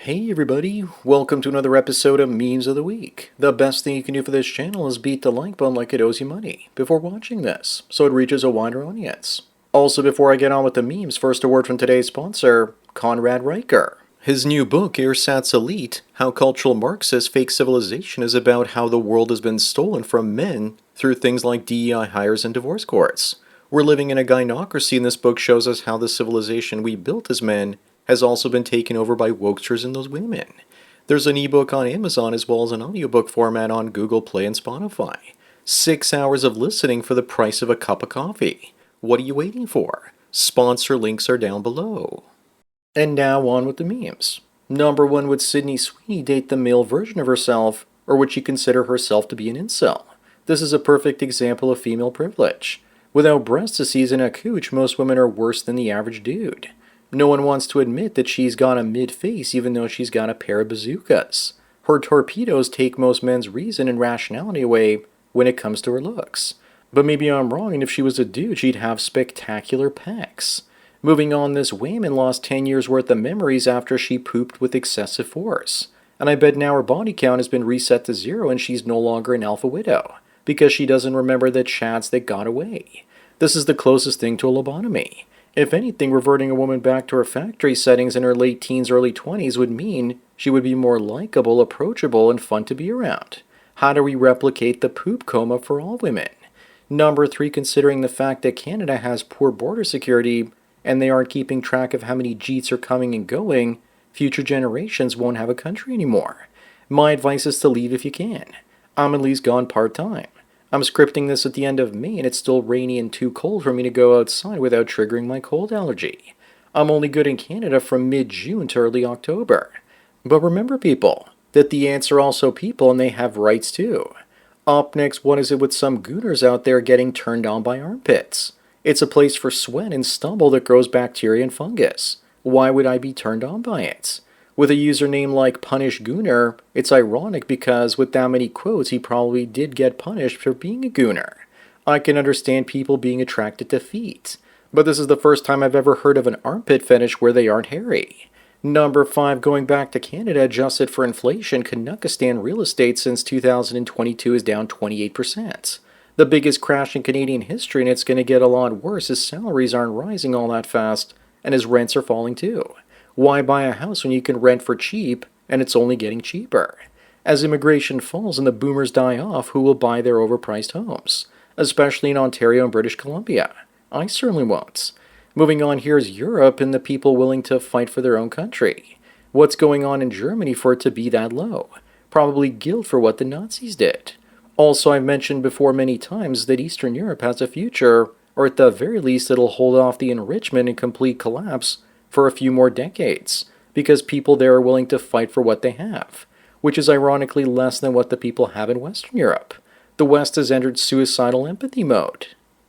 Hey everybody, welcome to another episode of Memes of the Week. The best thing you can do for this channel is beat the like button like it owes you money before watching this, so it reaches a wider audience. Also, before I get on with the memes, first a word from today's sponsor, Conrad Riker. His new book, Ersatz Elite, How Cultural Marxists Fake Civilization, is about how the world has been stolen from men through things like DEI hires and divorce courts. We're living in a gynocracy, and this book shows us how the civilization we built as men has also been taken over by wokesters and those women. There's an ebook on Amazon as well as an audiobook format on Google Play and Spotify. 6 hours of listening for the price of a cup of coffee. What are you waiting for? Sponsor links are down below. And now on with the memes. Number 1, would Sydney Sweeney date the male version of herself, or would she consider herself to be an incel? This is a perfect example of female privilege. Without breasts to season a cooch, most women are worse than the average dude. No one wants to admit that she's got a mid-face even though she's got a pair of bazookas. Her torpedoes take most men's reason and rationality away when it comes to her looks. But maybe I'm wrong, and if she was a dude, she'd have spectacular pecs. Moving on, this Wayman lost 10 years worth of memories after she pooped with excessive force. And I bet now her body count has been reset to 0 and she's no longer an alpha widow, because she doesn't remember the chads that got away. This is the closest thing to a lobotomy. If anything, reverting a woman back to her factory settings in her late teens, early 20s would mean she would be more likable, approachable, and fun to be around. How do we replicate the poop coma for all women? Number 3, considering the fact that Canada has poor border security and they aren't keeping track of how many Jeets are coming and going, future generations won't have a country anymore. My advice is to leave if you can. I'm at least gone part-time. I'm scripting this at the end of May and it's still rainy and too cold for me to go outside without triggering my cold allergy. I'm only good in Canada from mid-June to early October. But remember, people, that the ants are also people and they have rights too. Up next, what is it with some gooners out there getting turned on by armpits? It's a place for sweat and stubble that grows bacteria and fungus. Why would I be turned on by it? With a username like Punish Gooner, it's ironic because with that many quotes, he probably did get punished for being a gooner. I can understand people being attracted to feet, but this is the first time I've ever heard of an armpit fetish where they aren't hairy. Number 5, going back to Canada, adjusted for inflation, Canuckistan real estate since 2022 is down 28%. The biggest crash in Canadian history, and it's going to get a lot worse as salaries aren't rising all that fast and as rents are falling too. Why buy a house when you can rent for cheap and it's only getting cheaper? As immigration falls and the boomers die off, who will buy their overpriced homes? Especially in Ontario and British Columbia. I certainly won't. Moving on, here's Europe and the people willing to fight for their own country. What's going on in Germany for it to be that low? Probably guilt for what the Nazis did. Also, I've mentioned before many times that Eastern Europe has a future, or at the very least it'll hold off the enrichment and complete collapse for a few more decades, because people there are willing to fight for what they have, which is ironically less than what the people have in Western Europe. The West has entered suicidal empathy mode.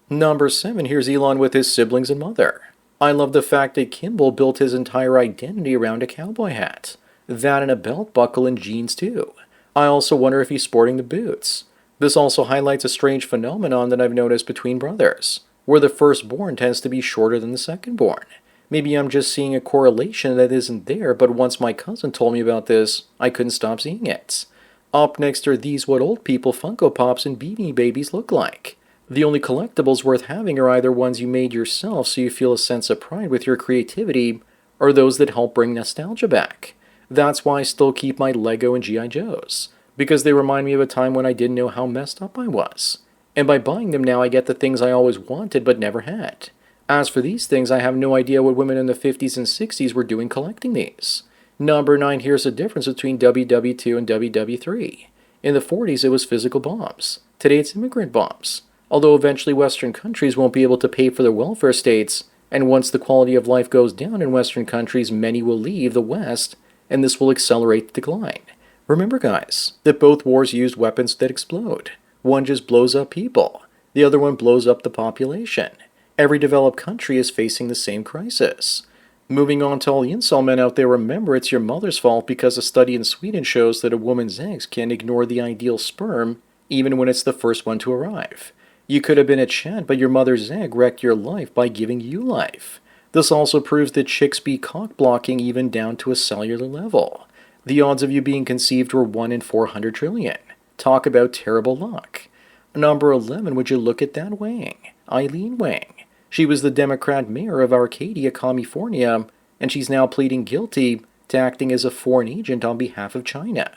Number 7, here's Elon with his siblings and mother. I love the fact that Kimball built his entire identity around a cowboy hat. That and a belt buckle and jeans too. I also wonder if he's sporting the boots. This also highlights a strange phenomenon that I've noticed between brothers, where the firstborn tends to be shorter than the secondborn. Maybe I'm just seeing a correlation that isn't there, but once my cousin told me about this, I couldn't stop seeing it. Up next are these what old people Funko Pops and Beanie Babies look like. The only collectibles worth having are either ones you made yourself so you feel a sense of pride with your creativity, or those that help bring nostalgia back. That's why I still keep my Lego and G.I. Joes, because they remind me of a time when I didn't know how messed up I was. And by buying them now, I get the things I always wanted but never had. As for these things, I have no idea what women in the 50s and 60s were doing collecting these. Number 9, here's the difference between WW2 and WW3. In the 40s, it was physical bombs. Today, it's immigrant bombs. Although eventually Western countries won't be able to pay for their welfare states, and once the quality of life goes down in Western countries, many will leave the West, and this will accelerate the decline. Remember, guys, that both wars used weapons that explode. One just blows up people. The other one blows up the population. Every developed country is facing the same crisis. Moving on to all the incel men out there, remember it's your mother's fault because a study in Sweden shows that a woman's eggs can ignore the ideal sperm even when it's the first one to arrive. You could have been a Chad, but your mother's egg wrecked your life by giving you life. This also proves that chicks be cock-blocking even down to a cellular level. The odds of you being conceived were 1 in 400 trillion. Talk about terrible luck. Number 11, would you look at that Wang? Eileen Wang. She was the Democrat mayor of Arcadia, California, and she's now pleading guilty to acting as a foreign agent on behalf of China.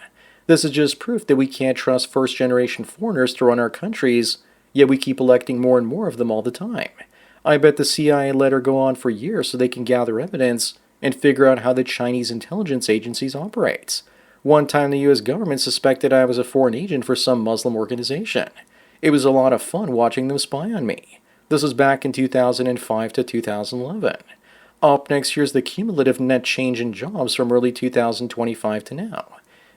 This is just proof that we can't trust first-generation foreigners to run our countries, yet we keep electing more and more of them all the time. I bet the CIA let her go on for years so they can gather evidence and figure out how the Chinese intelligence agencies operate. One time the US government suspected I was a foreign agent for some Muslim organization. It was a lot of fun watching them spy on me. This was back in 2005 to 2011. Up next, here's the cumulative net change in jobs from early 2025 to now.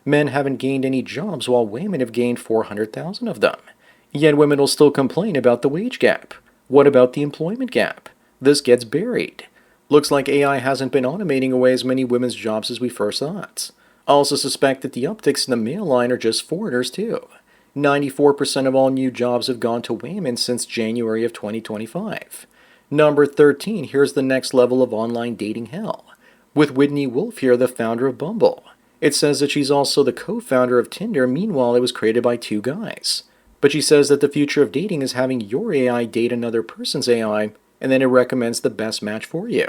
Men haven't gained any jobs while women have gained 400,000 of them. Yet women will still complain about the wage gap. What about the employment gap? This gets buried. Looks like AI hasn't been automating away as many women's jobs as we first thought. I also suspect that the upticks in the male line are just foreigners too. 94% of all new jobs have gone to women since January of 2025. Number 13, here's the next level of online dating hell. With Whitney Wolf here, the founder of Bumble. It says that she's also the co-founder of Tinder, meanwhile it was created by two guys. But she says that the future of dating is having your AI date another person's AI, and then it recommends the best match for you.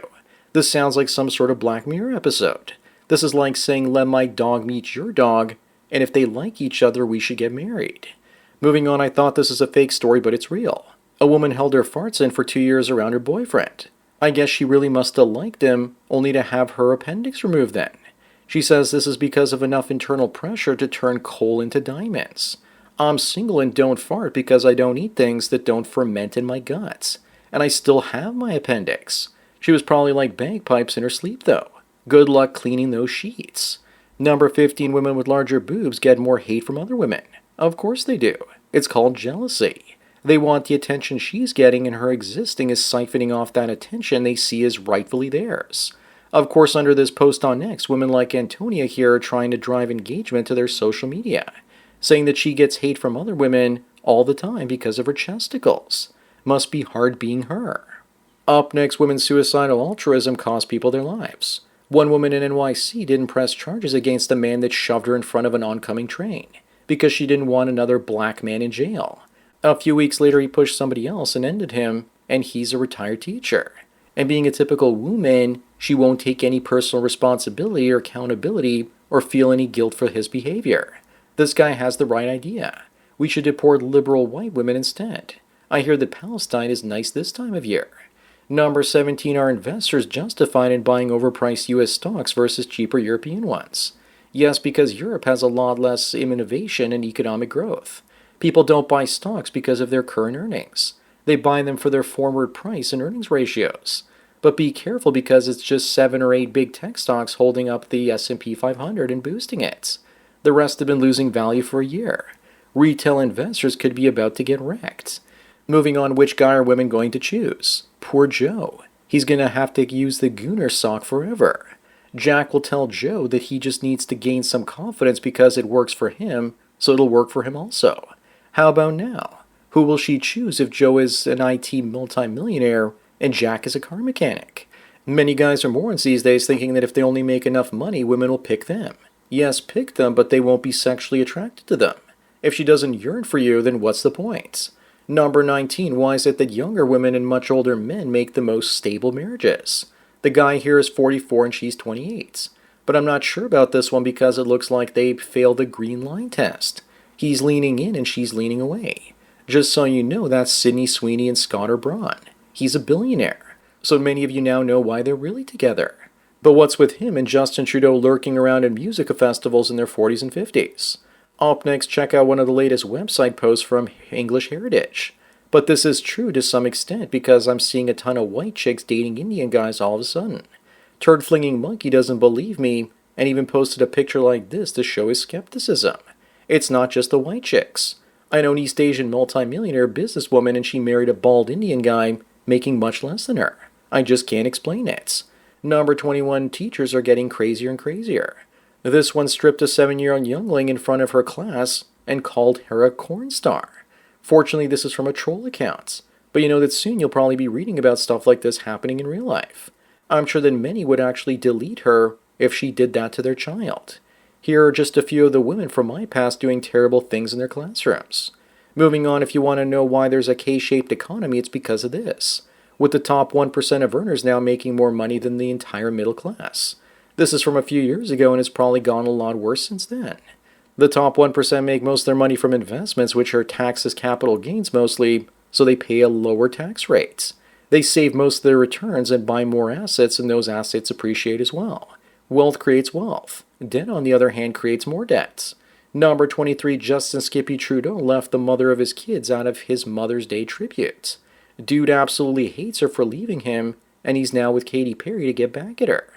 This sounds like some sort of Black Mirror episode. This is like saying, let my dog meet your dog, and if they like each other, we should get married. Moving on, I thought this is a fake story, but it's real. A woman held her farts in for 2 years around her boyfriend. I guess she really must have liked him, only to have her appendix removed then. She says this is because of enough internal pressure to turn coal into diamonds. I'm single and don't fart because I don't eat things that don't ferment in my guts. And I still have my appendix. She was probably like bagpipes in her sleep though. Good luck cleaning those sheets. Number 15, women with larger boobs get more hate from other women. Of course they do. It's called jealousy. They want the attention she's getting, and her existing is siphoning off that attention they see as rightfully theirs. Of course, under this post on X, women like Antonia here are trying to drive engagement to their social media, saying that she gets hate from other women all the time because of her chesticles. Must be hard being her. Up next, women's suicidal altruism cost people their lives. One woman in NYC didn't press charges against a man that shoved her in front of an oncoming train because she didn't want another black man in jail. A few weeks later, he pushed somebody else and ended him, and he's a retired teacher. And being a typical woman, she won't take any personal responsibility or accountability or feel any guilt for his behavior. This guy has the right idea. We should deport liberal white women instead. I hear that Palestine is nice this time of year. Number 17, are investors justified in buying overpriced US stocks versus cheaper European ones? Yes, because Europe has a lot less innovation and economic growth. People don't buy stocks because of their current earnings. They buy them for their forward price and earnings ratios. But be careful because it's just 7 or 8 big tech stocks holding up the S&P 500 and boosting it. The rest have been losing value for a year. Retail investors could be about to get wrecked. Moving on, which guy are women going to choose? Poor Joe. He's going to have to use the Gooner sock forever. Jack will tell Joe that he just needs to gain some confidence because it works for him, so it'll work for him also. How about now? Who will she choose if Joe is an IT multimillionaire and Jack is a car mechanic? Many guys are morons these days thinking that if they only make enough money, women will pick them. Yes, pick them, but they won't be sexually attracted to them. If she doesn't yearn for you, then what's the point? Number 19, why is it that younger women and much older men make the most stable marriages? The guy here is 44 and she's 28. But I'm not sure about this one because it looks like they failed the green line test. He's leaning in and she's leaning away. Just so you know, that's Sydney Sweeney and Scott Braun. He's a billionaire. So many of you now know why they're really together. But what's with him and Justin Trudeau lurking around at music festivals in their 40s and 50s? Up next, check out one of the latest website posts from English Heritage. But this is true to some extent because I'm seeing a ton of white chicks dating Indian guys all of a sudden. Turd-flinging monkey doesn't believe me and even posted a picture like this to show his skepticism. It's not just the white chicks. I know an East Asian multimillionaire businesswoman and she married a bald Indian guy making much less than her. I just can't explain it. Number 21, teachers are getting crazier and crazier. This one stripped a 7-year-old youngling in front of her class and called her a corn star. Fortunately, this is from a troll account. But you know that soon you'll probably be reading about stuff like this happening in real life. I'm sure that many would actually delete her if she did that to their child. Here are just a few of the women from my past doing terrible things in their classrooms. Moving on, if you want to know why there's a K-shaped economy, it's because of this. With the top 1% of earners now making more money than the entire middle class. This is from a few years ago and it's probably gone a lot worse since then. The top 1% make most of their money from investments, which are taxed as capital gains mostly, so they pay a lower tax rate. They save most of their returns and buy more assets, and those assets appreciate as well. Wealth creates wealth. Debt, on the other hand, creates more debt. Number 23, Justin Skippy Trudeau left the mother of his kids out of his Mother's Day tribute. Dude absolutely hates her for leaving him, and he's now with Katy Perry to get back at her,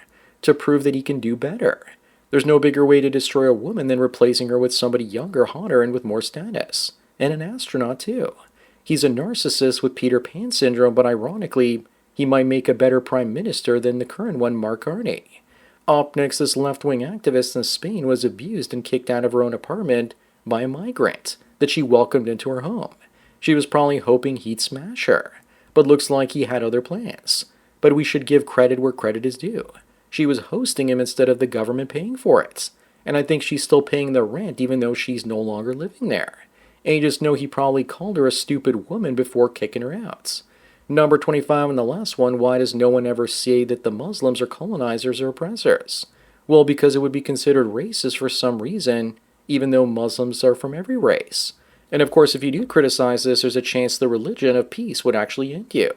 to prove that he can do better. There's no bigger way to destroy a woman than replacing her with somebody younger, hotter, and with more status. And an astronaut, too. He's a narcissist with Peter Pan syndrome, but ironically, he might make a better prime minister than the current one, Mark Carney. Up next, this left-wing activist in Spain was abused and kicked out of her own apartment by a migrant that she welcomed into her home. She was probably hoping he'd smash her, but looks like he had other plans. But we should give credit where credit is due. She was hosting him instead of the government paying for it. And I think she's still paying the rent even though she's no longer living there. And you just know he probably called her a stupid woman before kicking her out. Number 25 and the last one, why does no one ever say that the Muslims are colonizers or oppressors? Well, because it would be considered racist for some reason, even though Muslims are from every race. And of course, if you do criticize this, there's a chance the religion of peace would actually end you.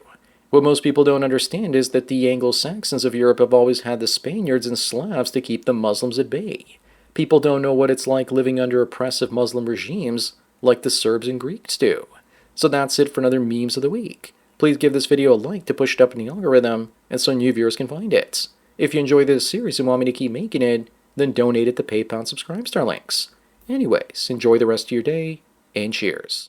What most people don't understand is that the Anglo-Saxons of Europe have always had the Spaniards and Slavs to keep the Muslims at bay. People don't know what it's like living under oppressive Muslim regimes like the Serbs and Greeks do. So that's it for another Memes of the Week. Please give this video a like to push it up in the algorithm and so new viewers can find it. If you enjoy this series and want me to keep making it, then donate at the PayPal and Subscribe Star links. Anyways, enjoy the rest of your day, and cheers.